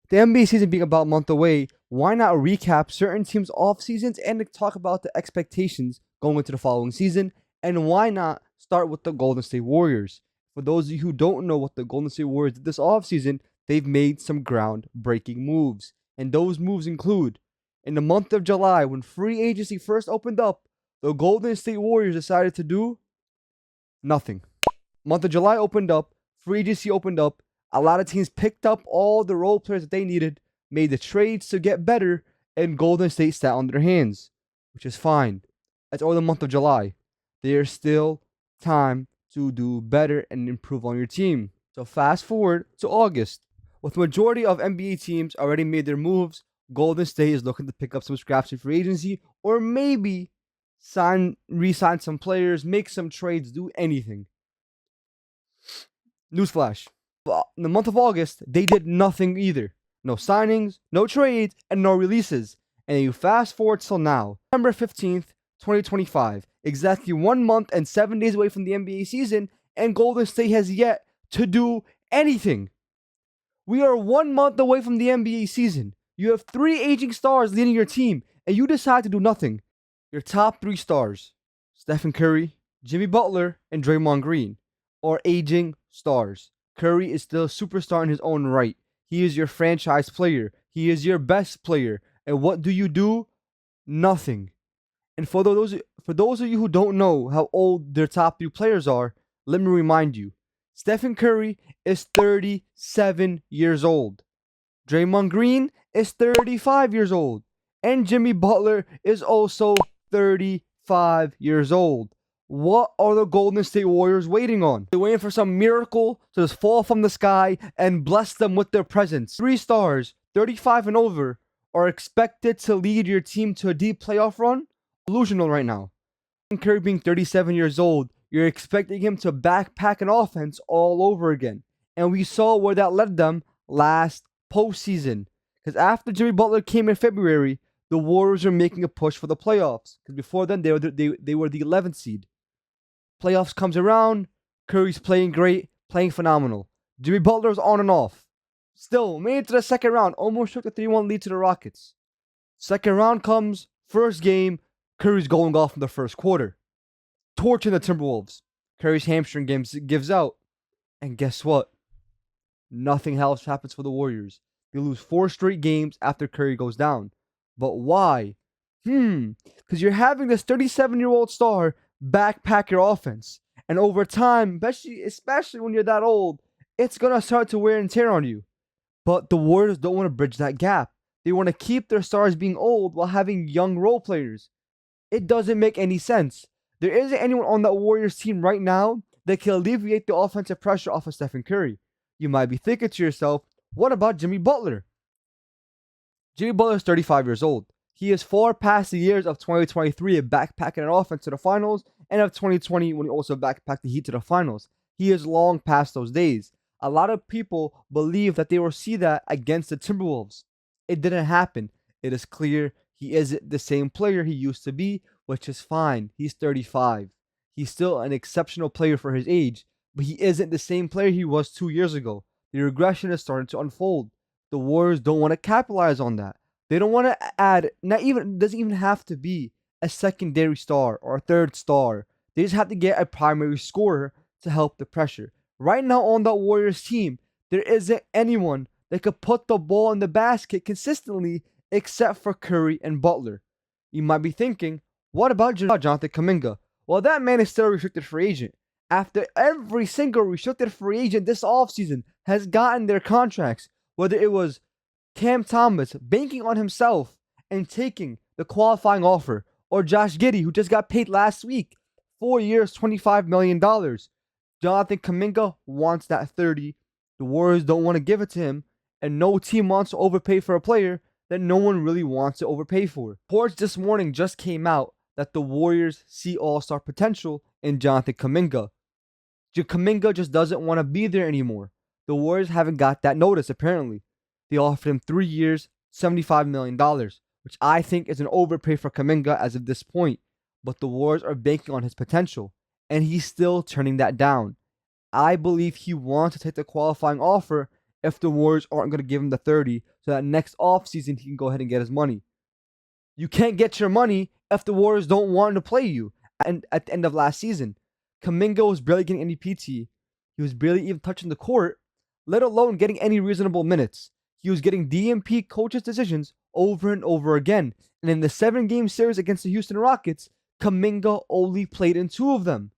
The NBA season being about a month away, why not recap certain teams' off seasons and talk about the expectations going into the following season? And why not start with the Golden State Warriors? For those of you who don't know what the Golden State Warriors did this offseason, they've made some groundbreaking moves. And those moves include in the month of July, when free agency first opened up, the Golden State Warriors decided to do nothing. Month of July opened up, free agency opened up. A lot of teams picked up all the role players that they needed, made the trades to get better, and Golden State sat on their hands, which is fine. That's only the month of July. There's still time to do better and improve on your team. So fast forward to August. With the majority of NBA teams already made their moves, Golden State is looking to pick up some scraps in free agency, or maybe re-sign some players, make some trades, do anything. Newsflash. In the month of August, they did nothing either. No signings, no trades, and no releases. And then you fast forward till now, September 15th, 2025, exactly 1 month and 7 days away from the NBA season, and Golden State has yet to do anything. We are 1 month away from the NBA season. You have 3 aging stars leading your team, and you decide to do nothing. Your top 3 stars, Steph Curry, Jimmy Butler, and Draymond Green, are aging stars. Curry is still a superstar in his own right. He is your franchise player. He is your best player. And what do? Nothing. And for those of you who don't know how old their top 3 players are, let me remind you. Stephen Curry is 37 years old. Draymond Green is 35 years old. And Jimmy Butler is also 35 years old. What are the Golden State Warriors waiting on? They're waiting for some miracle to just fall from the sky and bless them with their presence. 3 stars, 35 and over, are expected to lead your team to a deep playoff run? Delusional right now. And Curry being 37 years old, you're expecting him to backpack an offense all over again. And we saw where that led them last postseason. Because after Jimmy Butler came in February, the Warriors were making a push for the playoffs. Because before then, they were the 11th seed. Playoffs comes around, Curry's playing great, playing phenomenal. Jimmy Butler's on and off. Still, made it to the second round, almost took the 3-1 lead to the Rockets. Second round comes, first game, Curry's going off in the first quarter. Torching the Timberwolves. Curry's hamstring gives out. And guess what? Nothing else happens for the Warriors. They lose 4 straight games after Curry goes down. But why? Because you're having this 37-year-old star backpack your offense. And over time, especially when you're that old, it's going to start to wear and tear on you. But the Warriors don't want to bridge that gap. They want to keep their stars being old while having young role players. It doesn't make any sense. There isn't anyone on that Warriors team right now that can alleviate the offensive pressure off of Stephen Curry. You might be thinking to yourself, what about Jimmy Butler? Jimmy Butler is 35 years old. He is far past the years of 2023 of backpacking an offense to the finals and of 2020 when he also backpacked the Heat to the finals. He is long past those days. A lot of people believe that they will see that against the Timberwolves. It didn't happen. It is clear he isn't the same player he used to be, which is fine. He's 35. He's still an exceptional player for his age, but he isn't the same player he was 2 years ago. The regression is starting to unfold. The Warriors don't want to capitalize on that. They don't want to add, it doesn't even have to be a secondary star or a third star. They just have to get a primary scorer to help the pressure. Right now on that Warriors team, there isn't anyone that could put the ball in the basket consistently except for Curry and Butler. You might be thinking, what about Jonathan Kuminga? Well, that man is still a restricted free agent. After every single restricted free agent this offseason has gotten their contracts, whether it was Cam Thomas banking on himself and taking the qualifying offer, or Josh Giddey, who just got paid last week, 4 years, $25 million. Jonathan Kuminga wants that 30. The Warriors don't want to give it to him, and no team wants to overpay for a player that no one really wants to overpay for. Reports this morning just came out that the Warriors see all-star potential in Jonathan Kuminga. Kuminga just doesn't want to be there anymore. The Warriors haven't got that notice, apparently. They offered him 3 years, $75 million, which I think is an overpay for Kuminga as of this point. But the Warriors are banking on his potential, and he's still turning that down. I believe he wants to take the qualifying offer if the Warriors aren't going to give him the 30 so that next offseason he can go ahead and get his money. You can't get your money if the Warriors don't want to play you. And at the end of last season, Kuminga was barely getting any PT. He was barely even touching the court, let alone getting any reasonable minutes. He was getting DMP coaches' decisions over and over again. And in the 7-game series against the Houston Rockets, Kuminga only played in 2 of them.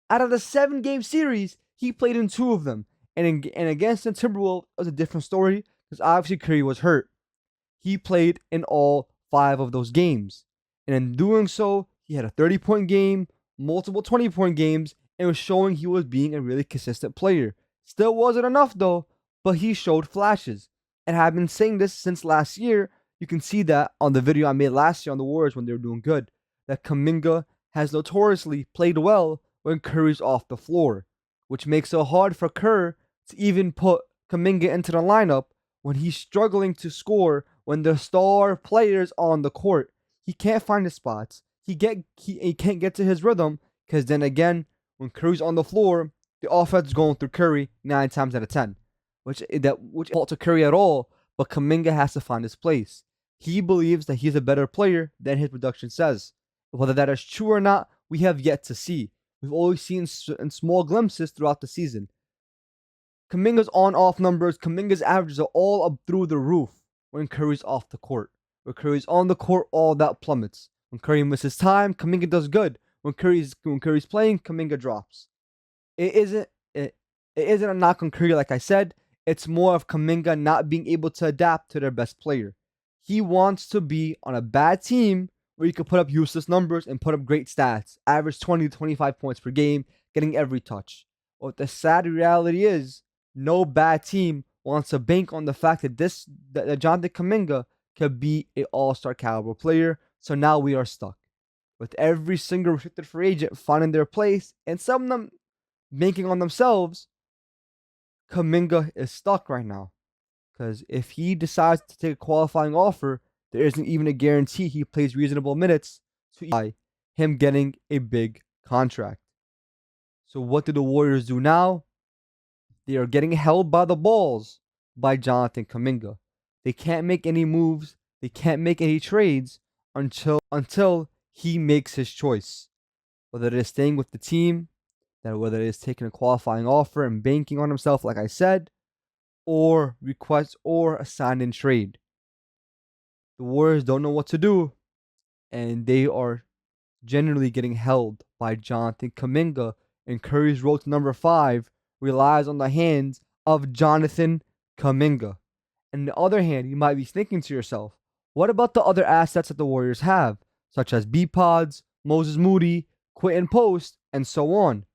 Out of the 7-game series, he played in 2 of them. And against the Timberwolves, it was a different story because obviously Curry was hurt. He played in all 5 of those games. And in doing so, he had a 30-point game, multiple 20-point games, and was showing he was being a really consistent player. Still wasn't enough though, but he showed flashes. And I've been saying this since last year. You can see that on the video I made last year on the Warriors when they were doing good, that Kuminga has notoriously played well when Curry's off the floor, which makes it hard for Kerr to even put Kuminga into the lineup when he's struggling to score when the star player's on the court. He can't find his spots. He can't get to his rhythm because then again, when Curry's on the floor, the offense is going through Curry 9 times out of 10, which fault to Curry at all. But Kuminga has to find his place. He believes that he's a better player than his production says. Whether that is true or not, we have yet to see. We've always seen in small glimpses throughout the season. Kuminga's on-off numbers, Kuminga's averages are all up through the roof when Curry's off the court. When Curry's on the court, all that plummets. When Curry misses time, Kuminga does good. When Curry's playing, Kuminga drops. It isn't a knock on Curry, like I said. It's more of Kuminga not being able to adapt to their best player. He wants to be on a bad team where you can put up useless numbers and put up great stats. Average 20 to 25 points per game, getting every touch. But the sad reality is, no bad team wants to bank on the fact that Jonathan Kuminga could be an all-star caliber player. So now we are stuck with every single restricted free agent finding their place and some of them banking on themselves. Kuminga is stuck right now because if he decides to take a qualifying offer, there isn't even a guarantee he plays reasonable minutes to him getting a big contract. So what do the Warriors do now? They are getting held by the balls by Jonathan Kuminga. They can't make any moves. They can't make any trades until he makes his choice. Whether it is staying with the team, whether it is taking a qualifying offer and banking on himself, like I said, or request or a sign-in trade. The Warriors don't know what to do, and they are generally getting held by Jonathan Kuminga, and Curry's role to number 5 relies on the hands of Jonathan Kuminga. On the other hand, you might be thinking to yourself, what about the other assets that the Warriors have, such as B-Pods, Moses Moody, Quentin Post, and so on?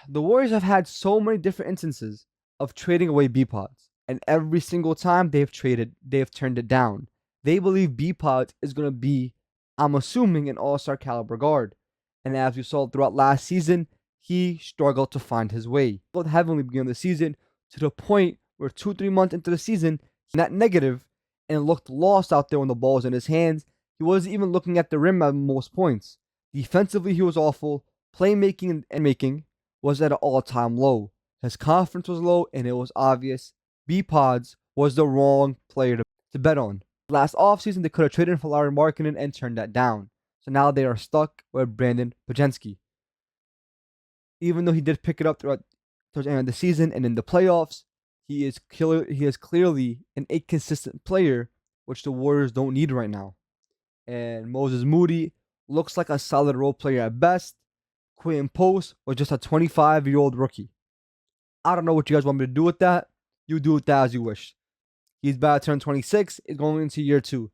The Warriors have had so many different instances of trading away B-Pods, and every single time they've turned it down. They believe B-Pods is going to be, I'm assuming, an all-star caliber guard. And as we saw throughout last season, he struggled to find his way. Both heavily beginning of the season to the point where 2-3 months into the season, he's net negative and looked lost out there when the ball was in his hands. He wasn't even looking at the rim at most points. Defensively, he was awful. Playmaking and making was at an all-time low. His confidence was low, and it was obvious B-Pods was the wrong player to bet on. Last offseason, they could have traded for Larry Markkinen and turned that down. So now they are stuck with Brandon Podziemski. Even though he did pick it up towards the end of the season and in the playoffs, he is clearly an inconsistent player, which the Warriors don't need right now. And Moses Moody looks like a solid role player at best. Quentin Post was just a 25-year-old rookie. I don't know what you guys want me to do with that. You do with that as you wish. He's about to turn 26. Is going into year 2.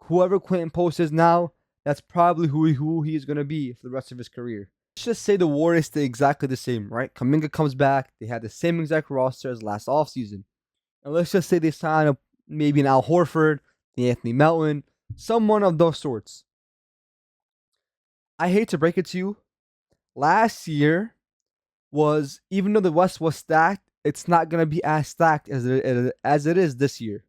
Whoever Quentin Post is now, that's probably who he is going to be for the rest of his career. Let's just say the Warriors stay exactly the same, right? Kuminga comes back. They had the same exact roster as last offseason. And let's just say they sign up maybe an Al Horford, the Anthony Melton, someone of those sorts. I hate to break it to you. Last year was, even though the West was stacked, it's not going to be as stacked as it is this year.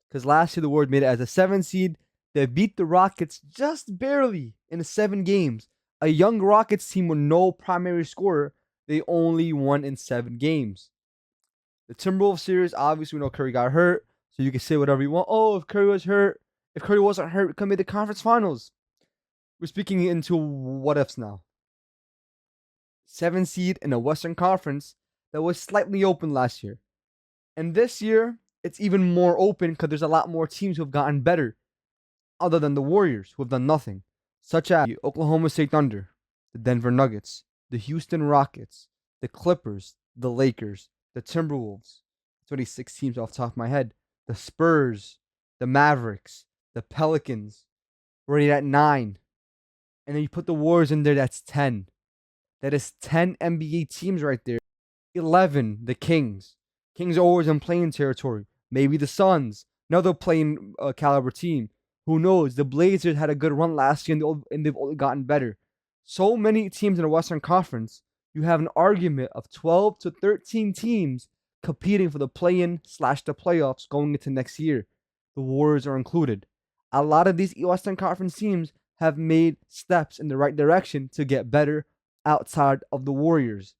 Because last year the Warriors made it as a 7 seed. They beat the Rockets just barely in 7 games. A young Rockets team with no primary scorer, they only won in 7 games. The Timberwolves series, obviously, we know Curry got hurt, so you can say whatever you want. Oh, if Curry was hurt, if Curry wasn't hurt, we could make the conference finals. We're speaking into what ifs now. 7 seed in a Western Conference that was slightly open last year. And this year, it's even more open because there's a lot more teams who have gotten better, other than the Warriors, who have done nothing, such as the Oklahoma State Thunder, the Denver Nuggets, the Houston Rockets, the Clippers, the Lakers, the Timberwolves. 26 teams off the top of my head. The Spurs, the Mavericks, the Pelicans, already at 9. And then you put the Warriors in there, that's 10. That is 10 NBA teams right there. 11, the Kings. Kings are always in playing territory. Maybe the Suns, another playing caliber team. Who knows? The Blazers had a good run last year and they've only gotten better. So many teams in the Western Conference, you have an argument of 12 to 13 teams competing for the play-in / the playoffs going into next year. The Warriors are included. A lot of these Western Conference teams have made steps in the right direction to get better outside of the Warriors.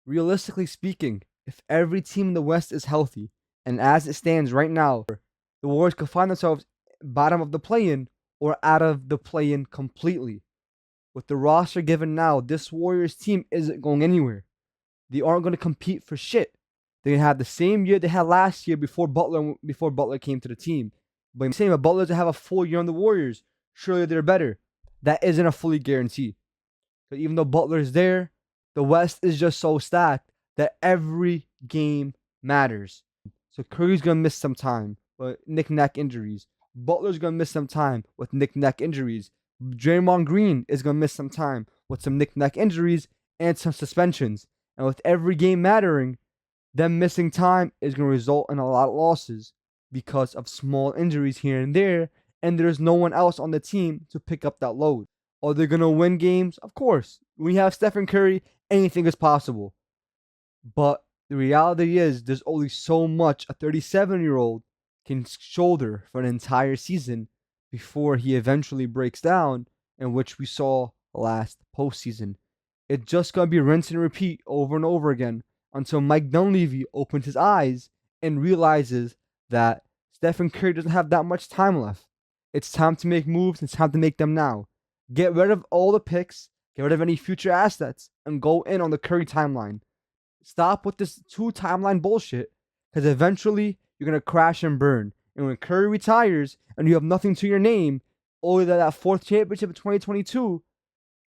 Realistically speaking, if every team in the West is healthy, and as it stands right now, the Warriors could find themselves bottom of the play-in or out of the play-in completely. With the roster given now, this Warriors team isn't going anywhere. They aren't going to compete for shit. They're going to have the same year they had last year before Butler came to the team. But I'm saying if Butler doesn't have a full year on the Warriors, surely they're better. That isn't a fully guarantee. But even though Butler's there, the West is just so stacked that every game matters. So Curry's going to miss some time with knick-knack injuries. Butler's going to miss some time with knick-knack injuries. Draymond Green is going to miss some time with some knick-knack injuries and some suspensions. And with every game mattering, them missing time is going to result in a lot of losses because of small injuries here and there, and there's no one else on the team to pick up that load. Are they going to win games? Of course. When you have Steph and Curry, anything is possible. But the reality is there's only so much a 37-year-old can shoulder for an entire season before he eventually breaks down, in which we saw last postseason. It's just going to be rinse and repeat over and over again until Mike Dunleavy opens his eyes and realizes that Stephen Curry doesn't have that much time left. It's time to make moves. It's time to make them now. Get rid of all the picks, get rid of any future assets, and go in on the Curry timeline. Stop with this 2 timeline bullshit, because eventually you're going to crash and burn. And when Curry retires and you have nothing to your name, only that 4th championship in 2022,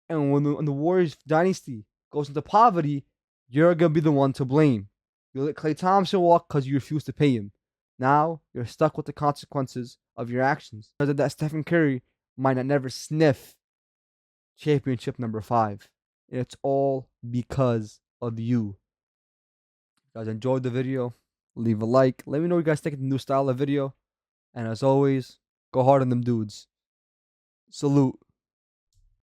and when the Warriors dynasty goes into poverty, you're going to be the one to blame. You let Klay Thompson walk because you refuse to pay him. Now you're stuck with the consequences of your actions. Because of that, Stephen Curry might not never sniff championship number 5. And it's all because of you. If you guys enjoyed the video, leave a like. Let me know what you guys think of the new style of video. And as always, go hard on them dudes. Salute.